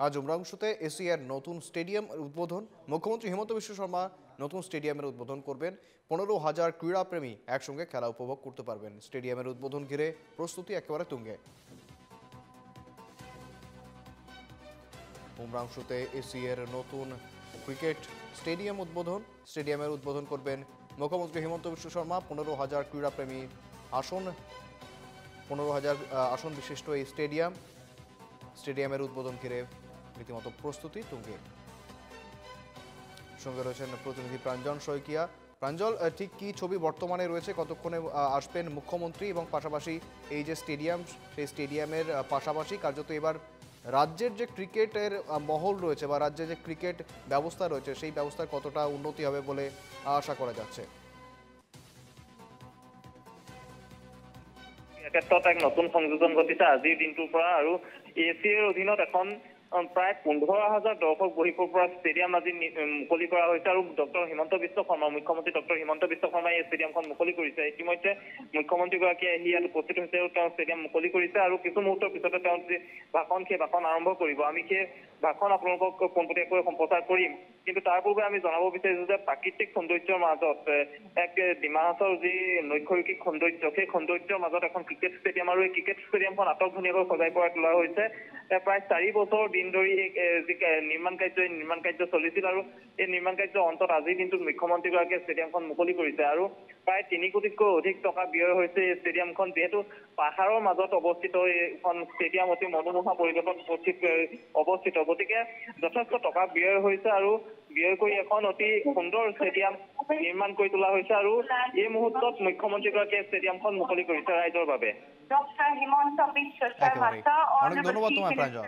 আজ উমরাংশুতে এশিয়ার নতুন স্টেডিয়াম উদ্বোধন। মুখ্যমন্ত্রী হিমন্ত বিশ্ব শর্মা নতুন স্টেডিয়ামের উদ্বোধন করবেন। 15,000 ক্রীড়াপ্রেমী একসঙ্গে খেলা উপভোগ করতে পারবেন। স্টেডিয়ামের উদ্বোধন ঘিরে প্রস্তুতি একেবারে তুঙ্গে। উমরাংশুতে এশিয়ার নতুন ক্রিকেট স্টেডিয়াম উদ্বোধন। স্টেডিয়ামের উদ্বোধন করবেন মুখ্যমন্ত্রী হিমন্ত বিশ্ব শর্মা। 15,000 ক্রীড়াপ্রেমী আসন 15,000 আসন বিশিষ্ট এই স্টেডিয়ামের উদ্বোধন ঘিরে রীতিমতো প্রস্তুতি তুঙ্গে। সঙ্গে রয়েছেন প্রতিনিধি প্রাঞ্জল শইকিয়া। প্রাঞ্জল, ঠিক কি ছবি বর্তমানে রয়েছে? কতক্ষণে আসবেন মুখ্যমন্ত্রী এবং পাশাপাশি এই যে স্টেডিয়াম, সেই স্টেডিয়ামের পাশাপাশি কার্যত এবার রাজ্যের যে ক্রিকেটের মহল রয়েছে বা রাজ্যে যে ক্রিকেট ব্যবস্থা রয়েছে সেই ব্যবস্থার কতটা উন্নতি হবে বলে আশা করা যাচ্ছে? ক্ষেত্ৰত এক নতুন সংযোজন ঘটিছে আজিৰ দিনটোৰ পৰা। আৰু এছিয়াৰ অধীনত এখন প্ৰায় 15,000 দৰ্শক বহিব পৰা ষ্টেডিয়াম আজি মুকলি কৰা হৈছে। আৰু ডক্টৰ হিমন্ত বিশ্ব শৰ্মা, মুখ্যমন্ত্ৰী ডক্টৰ হিমন্ত বিশ্ব শৰ্মাই এই ষ্টেডিয়ামখন মুকলি কৰিছে। ইতিমধ্যে মুখ্যমন্ত্ৰীগৰাকীয়ে আহি ইয়াত উপস্থিত হৈছে আৰু তেওঁ ষ্টেডিয়াম মুকলি কৰিছে। আৰু কিছু মুহূৰ্তৰ পিছতে তেওঁ যি ভাষণ, সেই ভাষণ আৰম্ভ কৰিব। আমি সেই ভাষণ আপোনালোকক পোনপটীয়াকৈ সম্প্ৰচাৰ কৰিম। কিন্তু তাৰ পূৰ্বে আমি জনাব বিচাৰিছো যে প্ৰাকৃতিক সৌন্দৰ্যৰ মাজত এক ডিমা হাছাওৰ যি নৈসৰ্গিক সৌন্দৰ্য, সেই সৌন্দৰ্যৰ মাজত এখন ক্ৰিকেট ষ্টেডিয়াম, আৰু এই ক্ৰিকেট ষ্টেডিয়ামখন আটকধুনীয়াকৈ সজাই পৰাই তোলা হৈছে। প্ৰায় 4 বছৰ দিন ধৰি যি নিৰ্মাণ কাৰ্য চলিছিল। আৰু এই নিৰ্মাণ কাৰ্যৰ অন্তত আজিৰ দিনটোত মুখ্যমন্ত্ৰীগৰাকীয়ে ষ্টেডিয়ামখন মুকলি কৰিছে। আৰু প্ৰায় 3 কোটিতকৈ অধিক টকা ব্যয় হৈছে এই ষ্টেডিয়ামখন। যিহেতু পাহাৰৰ মাজত অৱস্থিত এইখন ষ্টেডিয়াম অতি মনোমোহা পৰিৱেশত অৱস্থিত, গতিকে যথেষ্ট টকা ব্যয় হৈছে আৰু ব্যয় কৰি এখন অতি সুন্দৰ ষ্টেডিয়াম নিৰ্মাণ কৰি তোলা হৈছে। আৰু এই মুহূৰ্তত মুখ্যমন্ত্ৰীগৰাকীয়ে ষ্টেডিয়ামখন মুকলি কৰিছে ৰাইজৰ বাবে। অনেক ধন্যবাদ তোমায় প্ৰাঞ্জল।